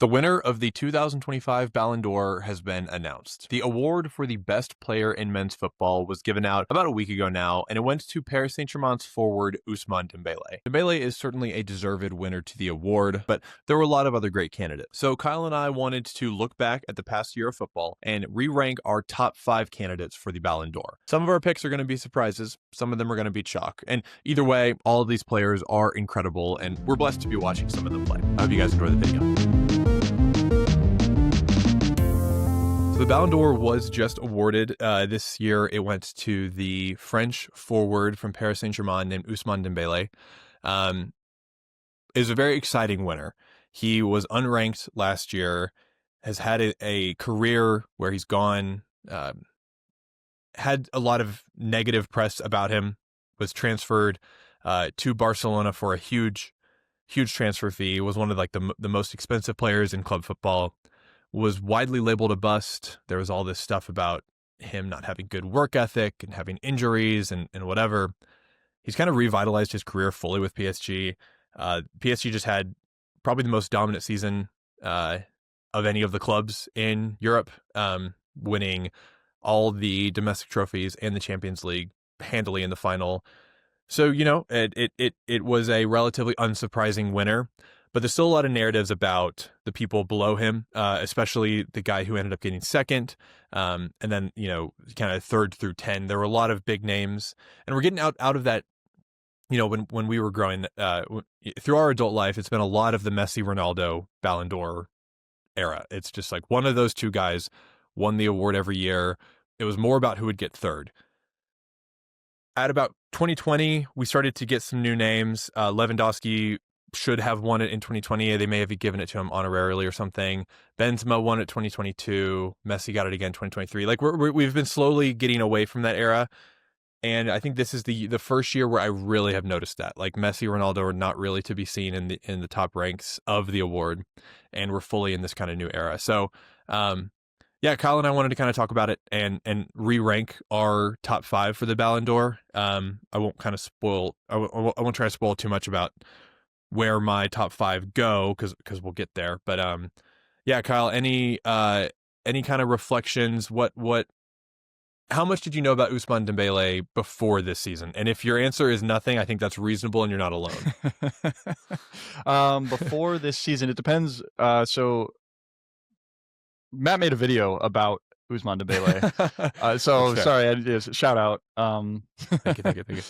The winner of the 2025 Ballon d'Or has been announced. The award for the best player in men's football was given out about a week ago now, and it went to Paris Saint-Germain's forward Ousmane Dembele. Dembele is certainly a deserved winner to the award, but there were a lot of other great candidates. So Kyle and I wanted to look back at the past year of football and re-rank our top 5 candidates for the Ballon d'Or. Some of our picks are going to be surprises, some of them are going to be chalk, and either way, all of these players are incredible, and we're blessed to be watching some of them play. I hope you guys enjoy the video. The Ballon d'Or was just awarded this year. It went to the French forward from Paris Saint-Germain named Ousmane Dembele. Is a very exciting winner. He was unranked last year, has had a career where he's gone, had a lot of negative press about him, was transferred to Barcelona for a huge transfer fee, was one of like the most expensive players in club football, was widely labeled a bust. There was all this stuff about him not having good work ethic and having injuries and whatever. He's kind of revitalized his career fully with PSG. PSG just had probably the most dominant season of any of the clubs in Europe, winning all the domestic trophies and the Champions League handily in the final. So, you know, it was a relatively unsurprising winner. But there's still a lot of narratives about the people below him, especially the guy who ended up getting second. And then, you know, kind of 3rd through 10. There were a lot of big names. And we're getting out of that, you know, when we were growing, through our adult life, it's been a lot of the Messi, Ronaldo, Ballon d'Or era. It's just like one of those two guys won the award every year. It was more about who would get third. At about 2020, we started to get some new names. Lewandowski should have won it in 2020. They may have given it to him honorarily or something. Benzema won it 2022. Messi got it again 2023. Like we've been slowly getting away from that era. And I think this is the first year where I really have noticed that. Like Messi, Ronaldo are not really to be seen in the top ranks of the award. And we're fully in this kind of new era. So, yeah, Kyle and I wanted to kind of talk about it and re-rank our top 5 for the Ballon d'Or. I won't kind of spoil, I won't try to spoil too much about where my top 5 go, because we'll get there. But yeah, Kyle, any kind of reflections? How much did you know about Ousmane Dembele before this season? And if your answer is nothing, I think that's reasonable and you're not alone. Before this season, it depends. So Matt made a video about Ousmane Dembele. So sorry, shout out. Thank you.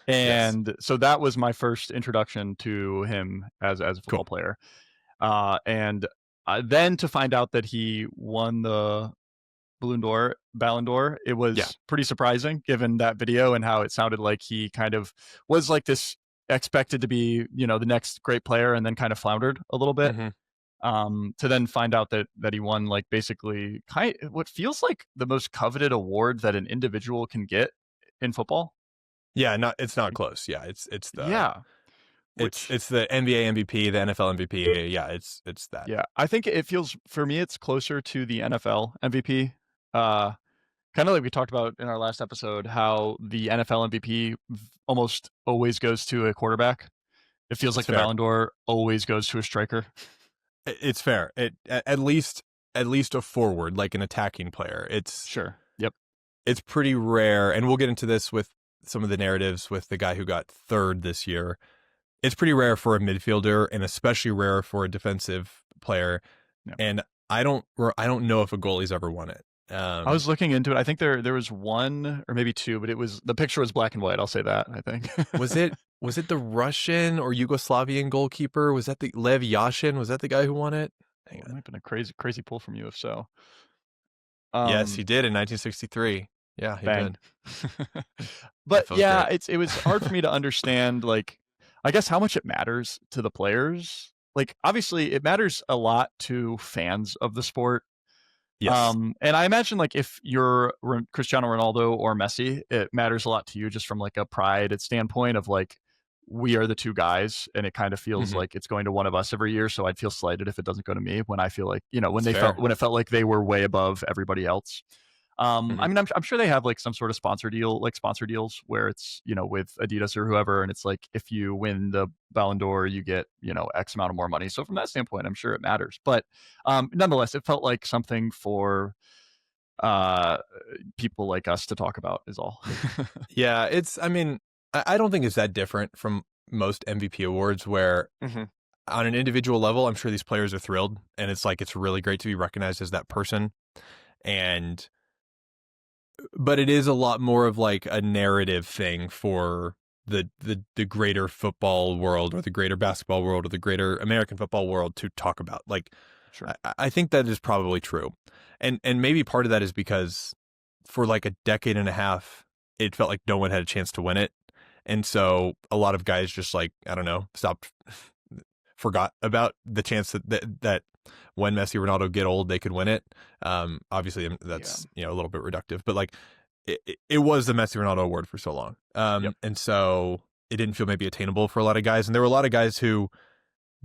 And so that was my first introduction to him as a football player. And then to find out that he won the Ballon d'Or, it was pretty surprising given that video and how it sounded like he kind of was like this expected to be, you know, the next great player and then kind of floundered a little bit. To then find out that he won like basically what feels like the most coveted award that an individual can get in football. Yeah, it's not close. Yeah, it's the it's the NBA MVP, the NFL MVP. Yeah, it's that. Yeah, I think it feels, for me, it's closer to the NFL MVP. Kind of like we talked about in our last episode, how the NFL MVP almost always goes to a quarterback. It feels like the Ballon d'Or always goes to a striker. It's fair. At least a forward, like an attacking player. It's sure. Yep. It's pretty rare, and we'll get into this with some of the narratives with the guy who got 3rd this year. It's pretty rare for a midfielder, and especially rare for a defensive player. Yep. And I don't know if a goalie's ever won it. I was looking into it. I think there was one or maybe 2, but the picture was black and white. I'll say that. I think was it the Russian or Yugoslavian goalkeeper? Was that the Lev Yashin? Was that the guy who won it? It might have been a crazy pull from you, if so. Yes, he did in 1963. Yeah, he did. But yeah, great. It was hard for me to understand, like, I guess how much it matters to the players. Like, obviously, it matters a lot to fans of the sport. Yes. And I imagine, like, if you're Cristiano Ronaldo or Messi, it matters a lot to you just from like a pride standpoint of like, we are the two guys, and it kind of feels like it's going to one of us every year. So I'd feel slighted if it doesn't go to me, when I feel like, you know, when it felt like they were way above everybody else. I Mhm. mean, I'm sure they have like some sort of sponsor deals where it's, with Adidas or whoever, and it's like if you win the Ballon d'Or, you get, X amount of more money. So from that standpoint, I'm sure it matters. But nonetheless, it felt like something for uh people like us to talk about is all. Yeah, I mean, I don't think it's that different from most MVP awards where Mhm. on an individual level, I'm sure these players are thrilled and it's like it's really great to be recognized as that person. And but it is a lot more of like a narrative thing for the greater football world or the greater basketball world or the greater American football world to talk about. Like Sure. I think that is probably true. And maybe part of that is because for like a decade and a half, it felt like no one had a chance to win it. And so a lot of guys just like, I don't know, stopped forgot about the chance that when Messi Ronaldo get old, they could win it. Obviously Yeah. that's, a little bit reductive, but like it was the Messi Ronaldo award for so long. Yep. And so it didn't feel maybe attainable for a lot of guys. And there were a lot of guys who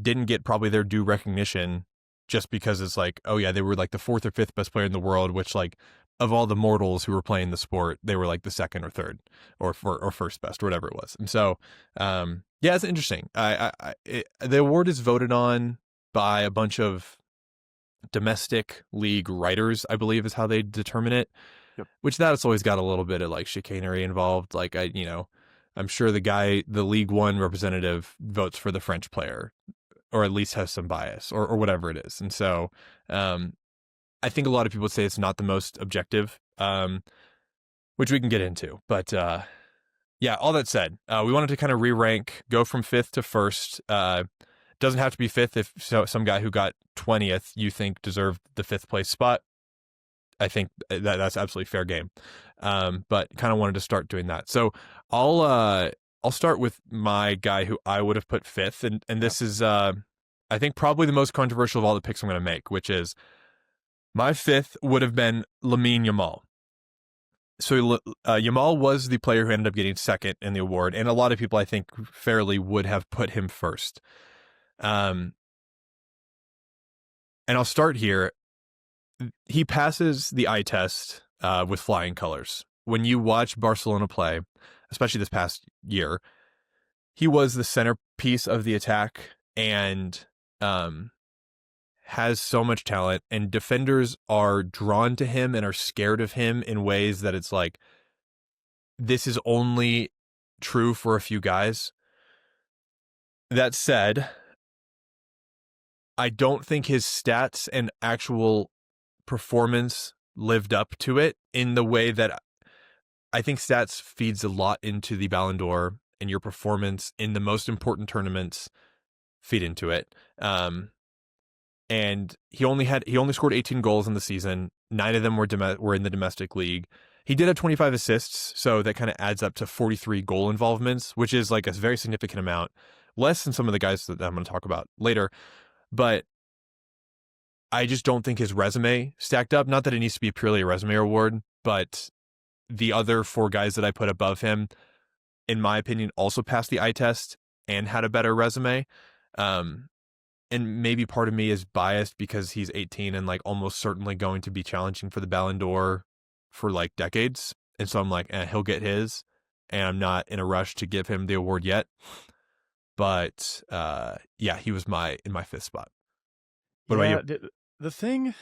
didn't get probably their due recognition just because it's like, oh yeah, they were like the fourth or fifth best player in the world, which like of all the mortals who were playing the sport, they were like the second or third or first best or whatever it was. And so, yeah, it's interesting. The award is voted on by a bunch of domestic league writers, I believe is how they determine it, Yep. which that's always got a little bit of like chicanery involved. Like I'm sure the League One representative votes for the French player or at least has some bias or whatever it is. And so um, I think a lot of people would say it's not the most objective, which we can get into. But yeah, all that said, we wanted to kind of re-rank, go from fifth to first. Doesn't have to be fifth if some guy who got 20th you think deserved the fifth place spot. I think that's absolutely fair game. But kind of wanted to start doing that. So I'll start with my guy who I would have put fifth, and Yeah. this is I think probably the most controversial of all the picks I'm going to make, which is my fifth would have been Lamine Yamal. So Yamal was the player who ended up getting second in the award, and a lot of people I think fairly would have put him first. Um, and I'll start here. He passes the eye test with flying colors. When you watch Barcelona play, especially this past year, he was the centerpiece of the attack and um, has so much talent. And defenders are drawn to him and are scared of him in ways that it's like, this is only true for a few guys. That said, I don't think his stats and actual performance lived up to it in the way that I think stats feeds a lot into the Ballon d'Or, and your performance in the most important tournaments feed into it. And he only scored 18 goals in the season. 9 of them were in the domestic league. He did have 25 assists, so that kind of adds up to 43 goal involvements, which is like a very significant amount, less than some of the guys that I'm going to talk about later. But I just don't think his resume stacked up. Not that it needs to be purely a resume award, but the other 4 guys that I put above him, in my opinion, also passed the eye test and had a better resume. And maybe part of me is biased because he's 18 and like almost certainly going to be challenging for the Ballon d'Or for like decades. And so I'm like, he'll get his, and I'm not in a rush to give him the award yet. But yeah, he was in my fifth spot. What about you? Yeah. The thing,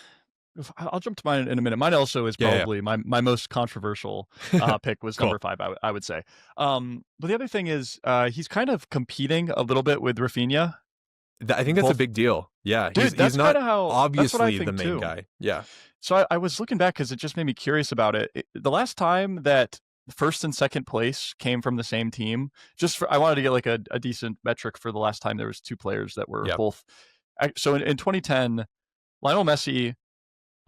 I'll jump to mine in a minute. Mine also is Yeah, probably my most controversial pick was cool. number 5. I would say. But the other thing is he's kind of competing a little bit with Rafinha. I think that's a Both, big deal. Yeah, dude. he's That's not kind of how. That's what I obviously the think main too. guy. Yeah, So I was looking back because it just made me curious about it. The last time that first and second place came from the same team, I wanted to get like a decent metric for the last time there was 2 players that were yeah, both. So in 2010, Lionel Messi,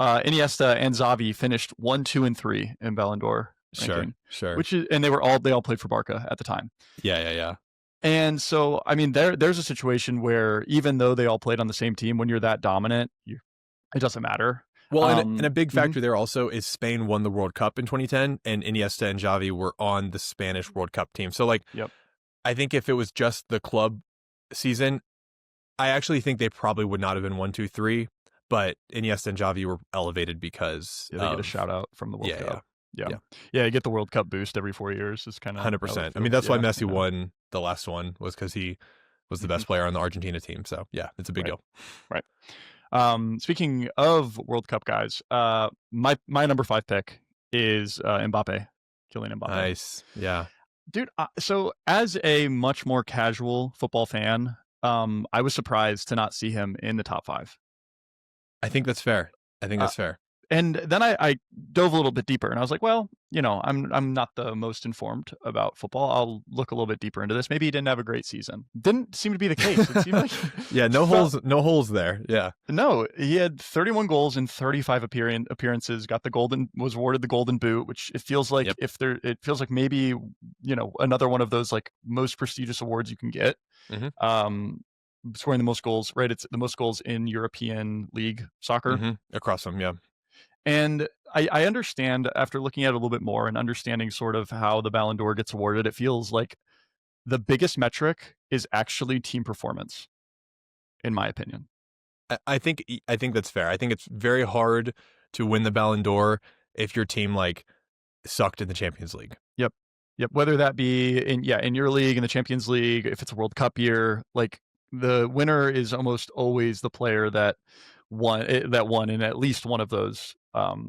Iniesta, and Xavi finished 1, 2, and 3 in Ballon d'Or ranking, sure. which is, and they all played for Barca at the time. Yeah. And so, I mean, there's a situation where even though they all played on the same team, when you're that dominant, it doesn't matter. Well, and a big Mhm. factor there also is Spain won the World Cup in 2010, and Iniesta and Xavi were on the Spanish World Cup team. So, like, Yep. I think if it was just the club season, I actually think they probably would not have been 1, 2, 3. but Iniesta and Xavi were elevated because Yeah, they get a of shout out from the World yeah, Cup. Yeah. yeah, Yeah, you get the World Cup boost every 4 years is kind of how it 100%. I mean, feels. that's why Yeah, Messi yeah. won the last one, was because he was the Mhm. best player on the Argentina team. So yeah, it's a big Right, deal. right. Speaking of World Cup guys, my number 5 pick is, Mbappe, Kylian Mbappe. Nice. Yeah. Dude, so as a much more casual football fan, I was surprised to not see him in the top 5. I think that's fair. I think Uh, that's fair. and then I dove a little bit deeper, and I was like, well, I'm not the most informed about football. I'll look a little bit deeper into this. Maybe he didn't have a great season. Didn't seem to be the case. It seemed like Yeah, no holes there. Yeah. no, he had 31 goals in 35 appearances. Got the golden was awarded the Golden Boot, which it feels like Yep. it feels like maybe another one of those like most prestigious awards you can get. Mm-hmm. Scoring the most goals, right? It's the most goals in European League soccer. Mm-hmm. Across them. Yeah. And I understand after looking at it a little bit more and understanding sort of how the Ballon d'Or gets awarded, it feels like the biggest metric is actually team performance, in my opinion. I think that's fair. I think it's very hard to win the Ballon d'Or if your team like sucked in the Champions League. Yep. Yep. Whether that be in your league, in the Champions League, if it's a World Cup year, like the winner is almost always the player that won in at least one of those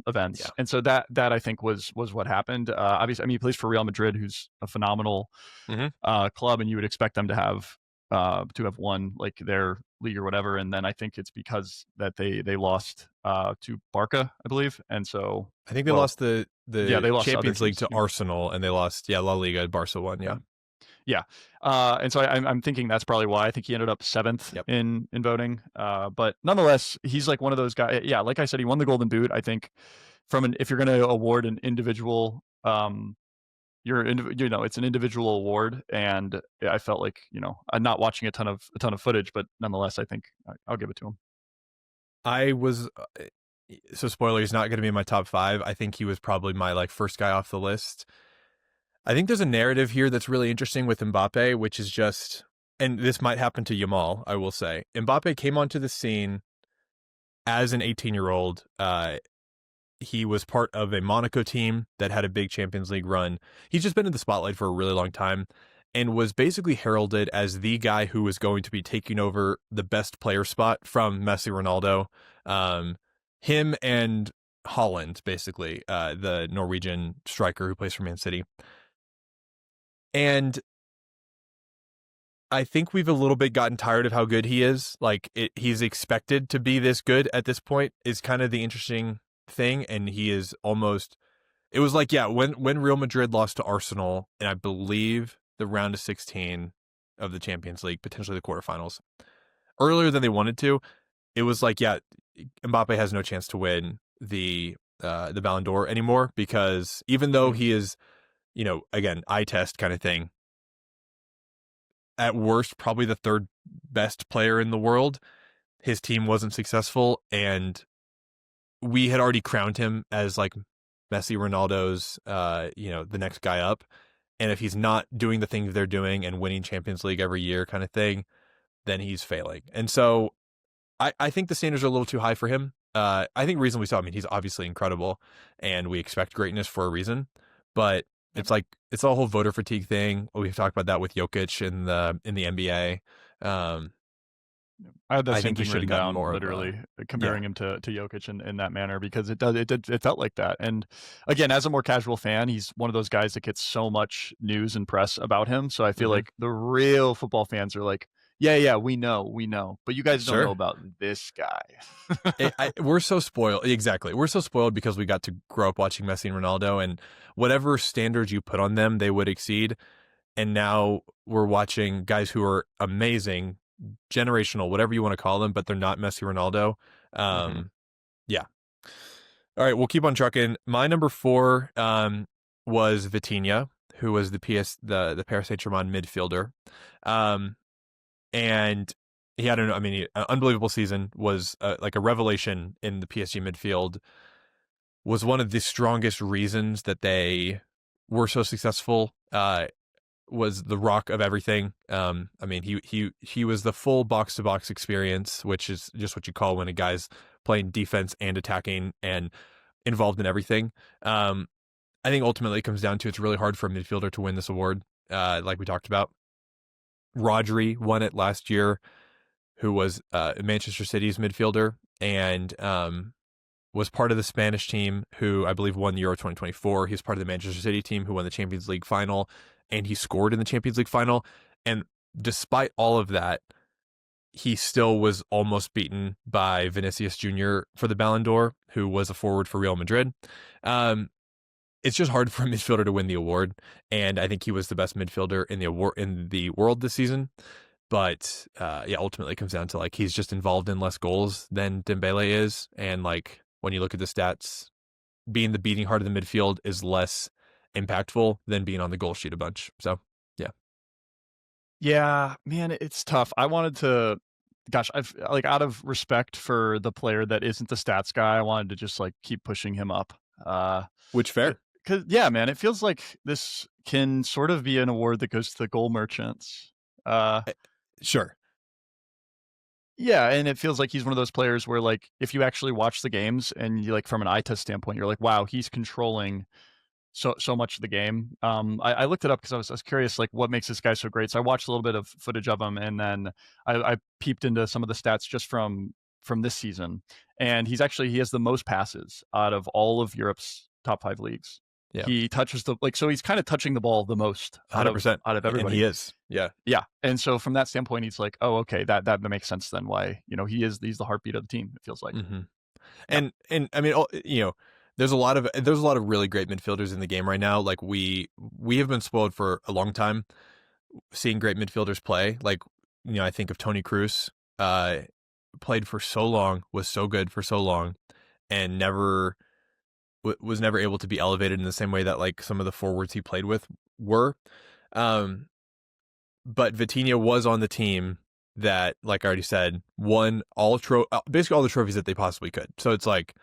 events. Yeah. And so that I think was what happened. Obviously, I mean, he plays for Real Madrid, who's a phenomenal Mm-hmm. club, and you would expect them to have won like their league or whatever. And then I think it's because that they lost to Barca, I believe, and so I think they well, lost the yeah, they lost to other Champions League teams to too. Arsenal, and they lost La Liga. Barca won. Yeah. Yeah. And so I'm thinking that's probably why. I think he ended up 7th Yep. in voting. But nonetheless, he's like one of those guys. Yeah, like I said, he won the Golden Boot. I think if you're going to award an individual, it's an individual award, and I felt like I'm not watching a ton of footage, but nonetheless, I think I'll give it to him. I was so spoiler. He's not going to be in my top 5. I think he was probably my like first guy off the list. I think there's a narrative here that's really interesting with Mbappe, which is just, and this might happen to Yamal, I will say. Mbappe came onto the scene as an 18-year-old. He was part of a Monaco team that had a big Champions League run. He's just been in the spotlight for a really long time and was basically heralded as the guy who was going to be taking over the best player spot from Messi, Ronaldo. Him and Holland, basically, the Norwegian striker who plays for Man City. And I think we've a little bit gotten tired of how good he is. Like he's expected to be this good at this point is kind of the interesting thing. And he is almost, it was like, yeah, when Real Madrid lost to Arsenal, and I believe the round of 16 of the Champions League, potentially the quarterfinals, earlier than they wanted to, it was like, yeah, Mbappe has no chance to win the Ballon d'Or anymore, because even though he is, again, eye test kind of thing, at worst, probably the third best player in the world, his team wasn't successful, and we had already crowned him as like Messi, Ronaldo's, the next guy up. And if he's not doing the things they're doing and winning Champions League every year kind of thing, then he's failing. And so I think the standards are a little too high for him. I think reasonably so. I mean, he's obviously incredible, and we expect greatness for a reason. But it's like it's a whole voter fatigue thing. We've talked about that with Jokic in the NBA. I had that I same think he thing should have written gotten down, more literally of comparing him to Jokic in that manner, because it felt like that. And again, as a more casual fan, he's one of those guys that gets so much news and press about him. So I feel Mhm. like the real football fans are like, yeah, we know, but you guys don't know Sure. about this guy. We're so spoiled. Exactly. We're so spoiled because we got to grow up watching Messi and Ronaldo, and whatever standards you put on them, they would exceed. And now we're watching guys who are amazing, generational, whatever you want to call them, but they're not Messi, Ronaldo. Mm-hmm. Yeah. All right, we'll keep on trucking. My number 4 was Vitinha, who was the the Paris Saint-Germain midfielder. And he had an unbelievable season, was like a revelation in the PSG midfield, was one of the strongest reasons that they were so successful, was the rock of everything. He was the full box to box experience, which is just what you call when a guy's playing defense and attacking and involved in everything. I think ultimately it comes down to it's really hard for a midfielder to win this award, like we talked about. Rodri won it last year, who was Manchester City's midfielder and was part of the Spanish team who I believe won the Euro 2024. He's part of the Manchester City team who won the Champions League final, and he scored in the Champions League final. And despite all of that, he still was almost beaten by Vinicius Jr. for the Ballon d'Or, who was a forward for Real Madrid. It's just hard for a midfielder to win the award, and I think he was the best midfielder in the world this season. But yeah, ultimately it comes down to like he's just involved in less goals than Dembele is, and like when you look at the stats, being the beating heart of the midfield is less impactful than being on the goal sheet a bunch. So yeah, Yeah, man, it's tough. I wanted to, gosh, I've like out of respect for the player that isn't the stats guy, I wanted to just like keep pushing him up. which fair, Because yeah, man, it feels like this can sort of be an award that goes to the goal merchants. Uh, sure, yeah, and it feels like he's one of those players where like if you actually watch the games and you like from an eye test standpoint, you're like, wow, he's controlling so much of the game. I looked it up because I was curious, like what makes this guy so great. So I watched a little bit of footage of him, and then I peeped into some of the stats just from this season. And he has the most passes out of all of Europe's top 5 leagues. yeah, He touches the so he's kind of touching the ball the most 100%, out of and everybody. he is, yeah. Yeah, and so from that standpoint, he's like, oh, okay, that makes sense then. Why he's the heartbeat of the team. It feels like. Mm-hmm. Yeah. And I mean, there's a lot of really great midfielders in the game right now. Like we have been spoiled for a long time seeing great midfielders play. Like I think of Tony Cruz, played for so long, was so good for so long, and was never able to be elevated in the same way that like some of the forwards he played with were. But Vitinha was on the team that, like I already said, won basically all the trophies that they possibly could. So it's like,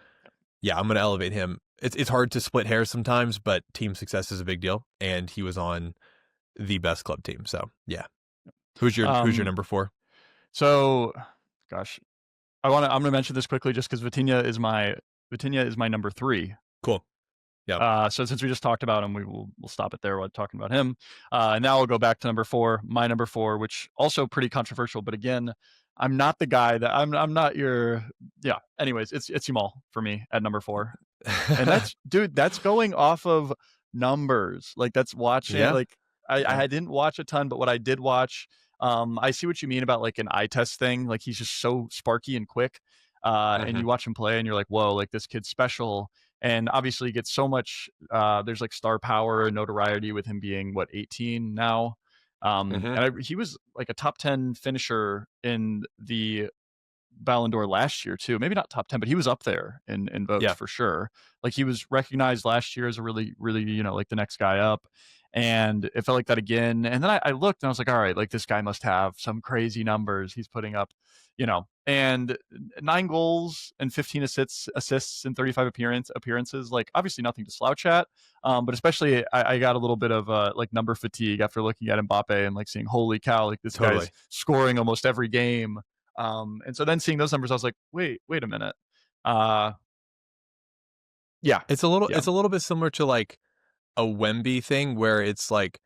yeah, I'm going to elevate him. It's hard to split hairs sometimes, but team success is a big deal, and he was on the best club team. So yeah, who's your number 4? So, gosh, I'm gonna mention this quickly just because Vitinha is my number 3. Cool. Yeah. So since we just talked about him, we'll stop it there while talking about him. And now I'll go back to number 4, my number 4, which also pretty controversial. But again, I'm not the guy that I'm not your yeah. Anyways, it's Yamal for me at number 4, and that's going off of numbers. Like that's watching Yeah. like I didn't watch a ton, but what I did watch, I see what you mean about like an eye test thing. Like he's just so sparky and quick. And you watch him play and you're like, whoa, like this kid's special. And obviously he gets so much, there's like star power and notoriety with him being 18 now. He was like a top 10 finisher in the Ballon d'Or last year too. Maybe not top 10, but he was up there in votes for sure. Like he was recognized last year as a really, really, like the next guy up. And it felt like that again. And then I looked and I was like, all right, like this guy must have some crazy numbers he's putting up, and 9 goals and 15 assists in 35 appearances. Like obviously nothing to slouch at. But especially I got a little bit of like number fatigue after looking at Mbappe and like seeing, holy cow, like this guy's scoring almost every game. And so then seeing those numbers, I was like, wait a minute. Yeah. It's a little bit similar to like a Wemby thing where it's like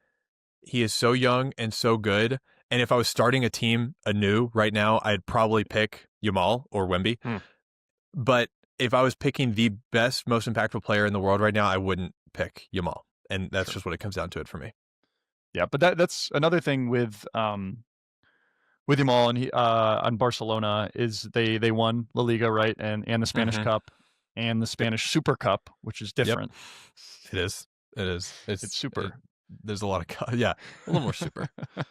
he is so young and so good. And if I was starting a team anew right now, I'd probably pick Yamal or Wemby. But if I was picking the best, most impactful player in the world right now, I wouldn't pick Yamal. And that's just what it comes down to it for me. Yeah, but that's another thing with Yamal and on Barcelona is they won La Liga, right? And the Spanish Cup and the Spanish Super Cup, which is different. It is. It's super. There's a lot of a little more super, a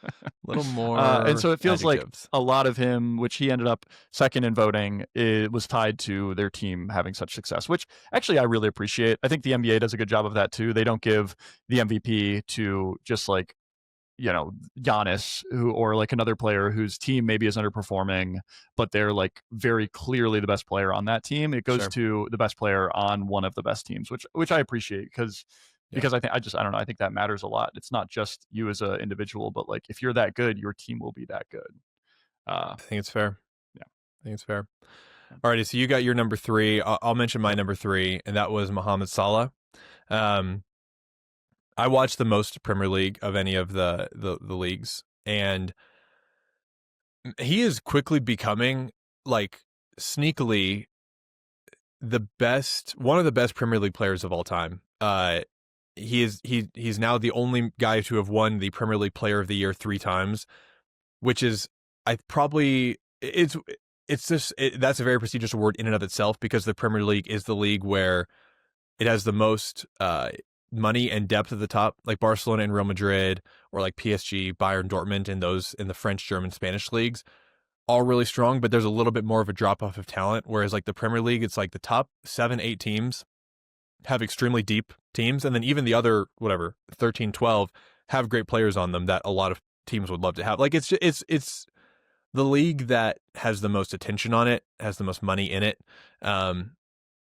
little more, and so it feels adjectives. like a lot of him, which he ended up second in voting, it was tied to their team having such success, which actually I really appreciate. I think the NBA does a good job of that too. They don't give the MVP to just like Giannis or like another player whose team maybe is underperforming, but they're like very clearly the best player on that team. It goes to the best player on one of the best teams, which I appreciate because I think I don't know. I think that matters a lot. It's not just you as an individual, but like if you're that good, your team will be that good. I think it's fair. Yeah, I think it's fair. Alrighty, so you got your number three. I'll mention my Yep. number three, and that was Mohamed Salah. Um, I watched the most Premier League of any of the leagues, and he is quickly becoming like sneakily one of the best Premier League players of all time. He's now the only guy to have won the Premier League Player of the Year 3 times, which is I probably it's just that's a very prestigious award in and of itself because the Premier League is the league where it has the most money and depth at the top, like Barcelona and Real Madrid, or like PSG, Bayern, Dortmund, and those in the French, German, Spanish leagues, all really strong. But there's a little bit more of a drop off of talent. Whereas like the Premier League, it's like the top 7, 8 teams have extremely deep teams, and then even the other 13, 12 have great players on them that a lot of teams would love to have. Like it's the league that has the most attention on it, has the most money in it.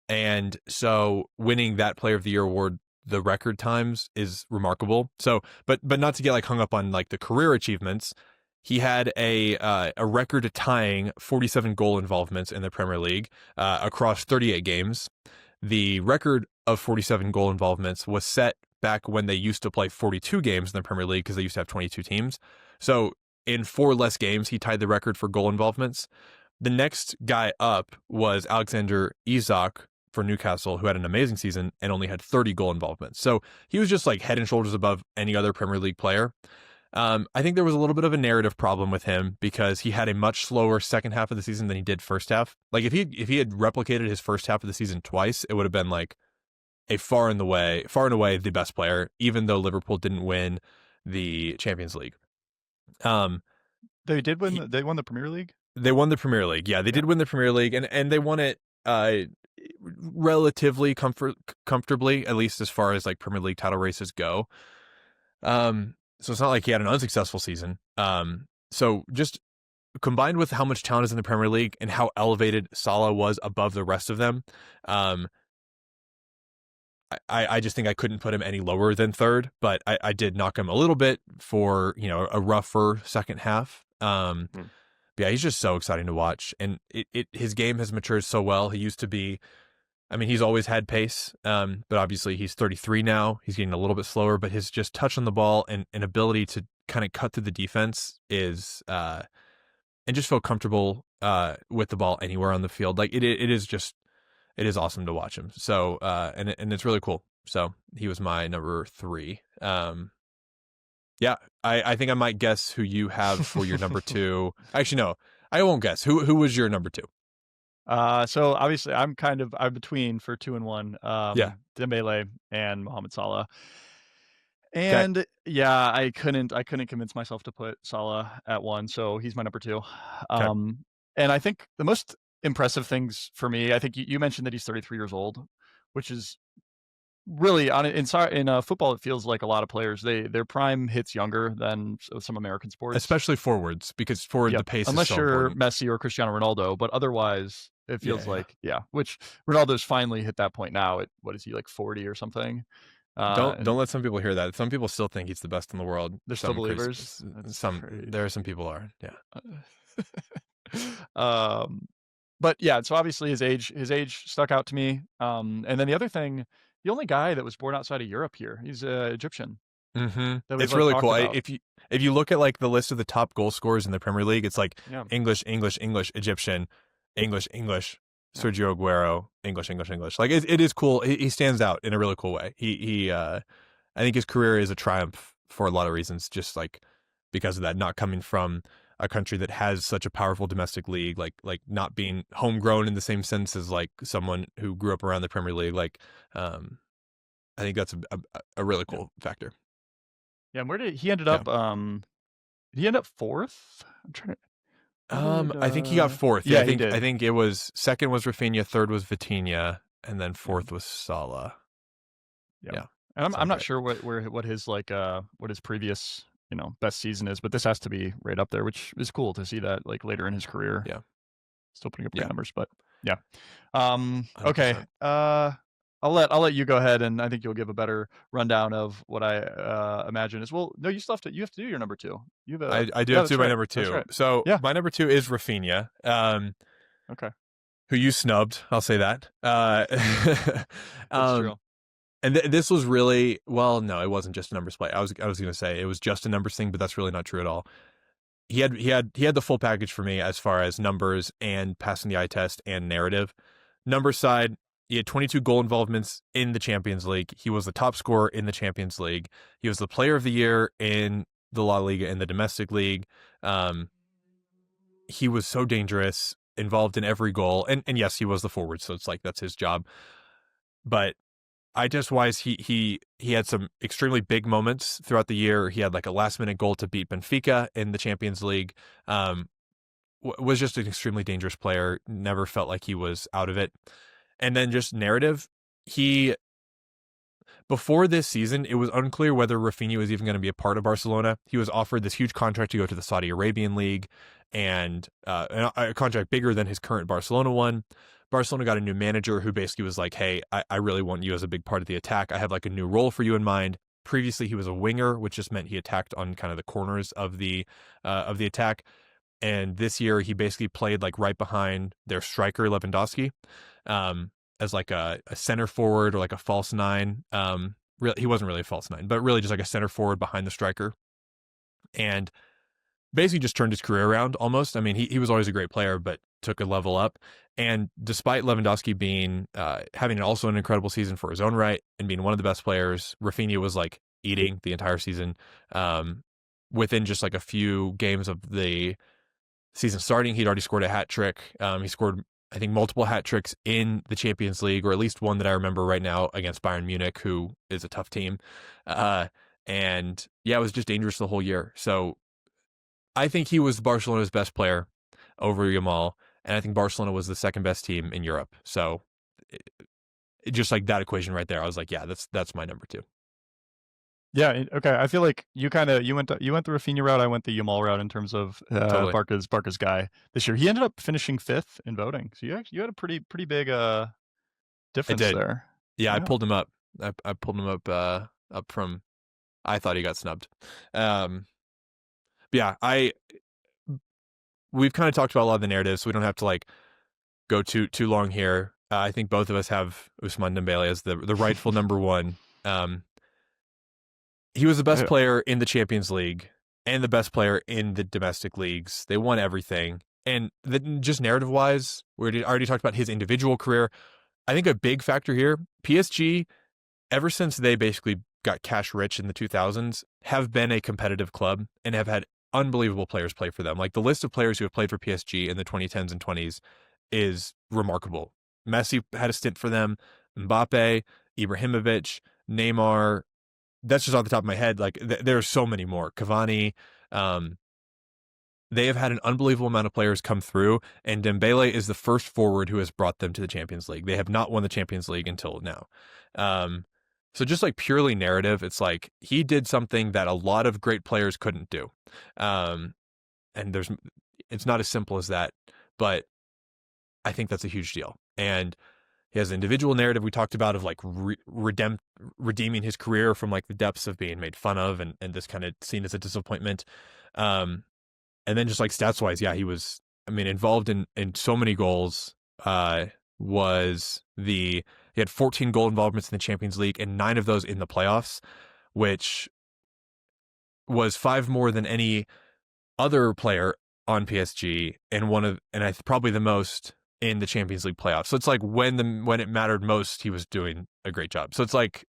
And so winning that Player of the Year award the record times is remarkable. So, but not to get like hung up on like the career achievements. He had a record tying 47 goal involvements in the Premier League across 38 games. The record of 47 goal involvements was set back when they used to play 42 games in the Premier League because they used to have 22 teams. So in 4 less games, he tied the record for goal involvements. The next guy up was Alexander Isak for Newcastle, who had an amazing season and only had 30 goal involvements. So he was just like head and shoulders above any other Premier League player. I think there was a little bit of a narrative problem with him because he had a much slower second half of the season than he did first half. Like if he had replicated his first half of the season twice, it would have been like a far and away the best player, even though Liverpool didn't win the Champions League. They did win. They won the Premier League. They won the Premier League. Yeah, they did win the Premier League, and they won it relatively comfortably, at least as far as like Premier League title races go. So it's not like he had an unsuccessful season. So just combined with how much talent is in the Premier League and how elevated Salah was above the rest of them, I just think I couldn't put him any lower than third, but I did knock him a little bit for, a rougher second half. But yeah, he's just so exciting to watch, and his game has matured so well. He used to be, I mean, he's always had pace, but obviously he's 33 now. He's getting a little bit slower, but his just touch on the ball and ability to kind of cut through the defense is, and just feel comfortable with the ball anywhere on the field. Like it is awesome to watch him. So, and it's really cool. So he was my number 3. Yeah, I think I might guess who you have for your number 2. Actually, no, I won't guess. Who was your number 2? So obviously I'm between for 2 and 1. Yeah. Dembele and Mohamed Salah. Okay. And yeah, I couldn't convince myself to put Salah at 1, so he's my number 2. Okay. And I think the most impressive things for me, I think you mentioned that he's 33 years old, which is really in football, it feels like a lot of players their prime hits younger than some American sports, Especially forwards, because the pace unless is so you're important. Messi or Cristiano Ronaldo, but otherwise it feels like which Ronaldo's finally hit that point now. What is he, like 40 or something? Don't let some people hear that. Some people still think he's the best in the world. They're still believers. There are some people are. Yeah. But yeah, so obviously his age stuck out to me. And then the other thing, the only guy that was born outside of Europe here, he's Egyptian. Mm-hmm. That It's really cool. about. If you look at like the list of the top goal scorers in the Premier League, it's like Yeah. English, Egyptian, English, Sergio Aguero, English. Like it is cool. He stands out in a really cool way. I think his career is a triumph for a lot of reasons, just like because of that, not coming from a country that has such a powerful domestic league, like not being homegrown in the same sense as like someone who grew up around the Premier League. Like, I think that's a really cool factor. Yeah, and where did he ended up? Did he end up 4th? I'm trying to. I think he got 4th. Yeah, he did. I think it was second was Rafinha, third was Vitinha, and then 4th was Salah. Yeah. And I'm not sure what his what his previous best season is, but this has to be right up there, which is cool to see that like later in his career. Yeah. Still putting up great numbers, but yeah. 100%. Okay. I'll let you go ahead, and I think you'll give a better rundown of what I imagine is. Well, no, you have to do your number 2. You have I do have to do my number 2. Right. So Yeah. my number 2 is Rafinha. Okay. who you snubbed. I'll say that. That's um, true. and this was really well. No, it wasn't just a numbers play. I was going to say it was just a numbers thing, but that's really not true at all. He had the full package for me as far as numbers and passing the eye test and narrative. Numbers side, he had 22 goal involvements in the Champions League. He was the top scorer in the Champions League. He was the player of the year in the La Liga in the domestic league. Um, he was so dangerous, involved in every goal, and yes, he was the forward, so it's like that's his job. But I just wise he had some extremely big moments throughout the year. He had like a last minute goal to beat Benfica in the Champions League. Was just an extremely dangerous player. Never felt like he was out of it. And then just narrative, he before this season, it was unclear whether Rafinha was even going to be a part of Barcelona. He was offered this huge contract to go to the Saudi Arabian League, and a contract bigger than his current Barcelona one. Barcelona got a new manager who basically was like, hey, I really want you as a big part of the attack. I have like a new role for you in mind. Previously, he was a winger, which just meant he attacked on kind of the corners of the attack. And this year, he basically played like right behind their striker Lewandowski, as like a center forward or like a false nine. He wasn't really a false nine, but really just like a center forward behind the striker, and basically just turned his career around almost. I mean, he was always a great player, but took a level up. And despite Lewandowski being having also an incredible season for his own right and being one of the best players, Rafinha was like eating the entire season. Within just like a few games of the season starting, he'd already scored a hat trick. He scored, I think, multiple hat tricks in the Champions League, or at least one that I remember right now against Bayern Munich, who is a tough team. And yeah, it was just dangerous the whole year. So I think he was Barcelona's best player over Yamal, and I think Barcelona was the second best team in Europe. So just like that equation right there, I was like, yeah, that's my number two. Yeah, okay. I feel like you went the Rafinha route. I went the Yamal route in terms of Totally. Barca's guy this year. He ended up finishing 5th in voting, so you had a pretty big I difference did. there. Yeah, I Yeah. pulled him up. I pulled him up from. I thought he got snubbed. Um, yeah, I we've kind of talked about a lot of the narratives, so we don't have to like go too long here. I think both of us have Ousmane Dembele as the rightful number one. Um, he was the best I- player in the Champions League and the best player in the domestic leagues. They won everything. And just narrative wise, we already talked about his individual career. I think a big factor here, PSG, ever since they basically got cash rich in the 2000s, have been a competitive club and have had unbelievable players play for them. Like the list of players who have played for PSG in the 2010s and 20s is remarkable. Messi had a stint for them, Mbappe, Ibrahimovic, Neymar. That's just off the top of my head. Like there are so many more. Cavani. Um, they have had an unbelievable amount of players come through, and Dembele is the first forward who has brought them to the Champions League. They have not won the Champions League until now. Um, so just like purely narrative, it's like he did something that a lot of great players couldn't do. Um, and it's not as simple as that, but I think that's a huge deal. And he has an individual narrative we talked about of like redeeming his career from like the depths of being made fun of and this kind of seen as a disappointment. Um, and then just like stats wise, yeah, he was, I mean, involved in so many goals. He had 14 goal involvements in the Champions League and 9 of those in the playoffs, which was 5 more than any other player on PSG, and probably the most in the Champions League playoffs. So it's like when it mattered most, he was doing a great job. So it's like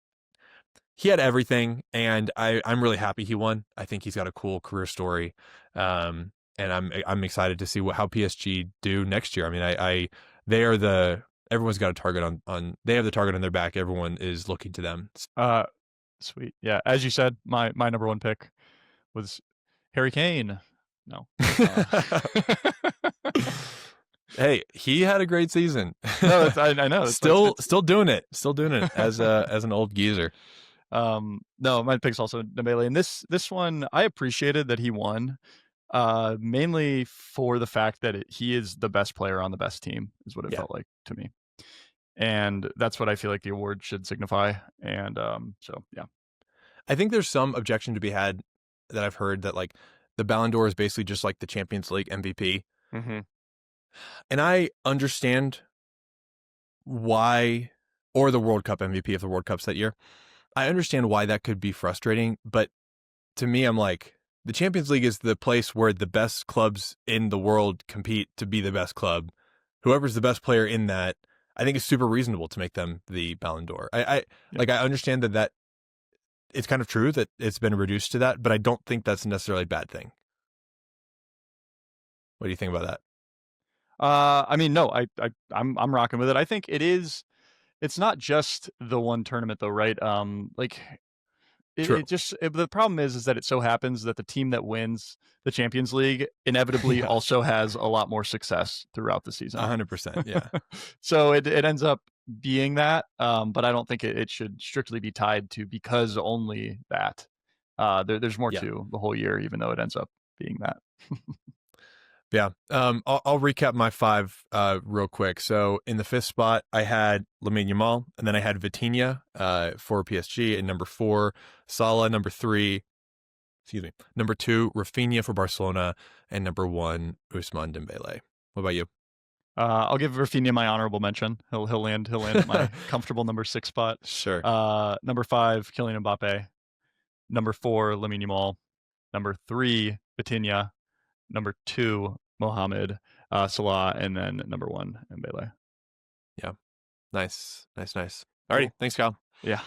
he had everything, and I'm really happy he won. I think he's got a cool career story, and I'm excited to see how PSG do next year. I mean, they are everyone's got a target on they have the target on their back. Everyone is looking to them. Uh, Sweet. Yeah, as you said, my number one pick was Harry Kane. No. Hey, he had a great season. No, I know. Still doing it. Still doing it as an old geezer. No, my pick's also Dembele, and this one I appreciated that he won, mainly for the fact that he is the best player on the best team, is what it Yeah. felt like to me, and that's what I feel like the award should signify. And so yeah, I think there's some objection to be had that I've heard that like the Ballon d'Or is basically just like the Champions League MVP. mm-hmm. And I understand why, or the World Cup MVP if the World Cup's that year. I understand why that could be frustrating, but to me, I'm like, the Champions League is the place where the best clubs in the world compete to be the best club. Whoever's the best player in that, I think it's super reasonable to make them the Ballon d'Or. Yeah. Like I understand that it's kind of true that it's been reduced to that, but I don't think that's necessarily a bad thing. What do you think about that? I mean, no, I'm rocking with it. I think it is. It's not just the one tournament though, right? Like True. the problem is that it so happens that the team that wins the Champions League inevitably Yeah, also has a lot more success throughout the season. 100%. Yeah. So it ends up being that, but I don't think it should strictly be tied to because only that. There's more Yeah. to the whole year, even though it ends up being that. Yeah. I'll recap my five real quick. So in the fifth spot, I had Lamine Yamal, and then I had Vitinha for PSG, and number 4, Salah. Number 3, excuse me, number 2, Rafinha for Barcelona, and number 1, Ousmane Dembele. What about you? I'll give Rafinha my honorable mention. He'll land at my comfortable number 6 spot. Sure. Number 5, Kylian Mbappe. Number 4, Lamine Yamal. Number 3, Vitinha. Number 2, Mohamed Salah, and then number 1, Mbele. Yeah. Nice. Cool. Alrighty. Thanks, Kyle. Yeah.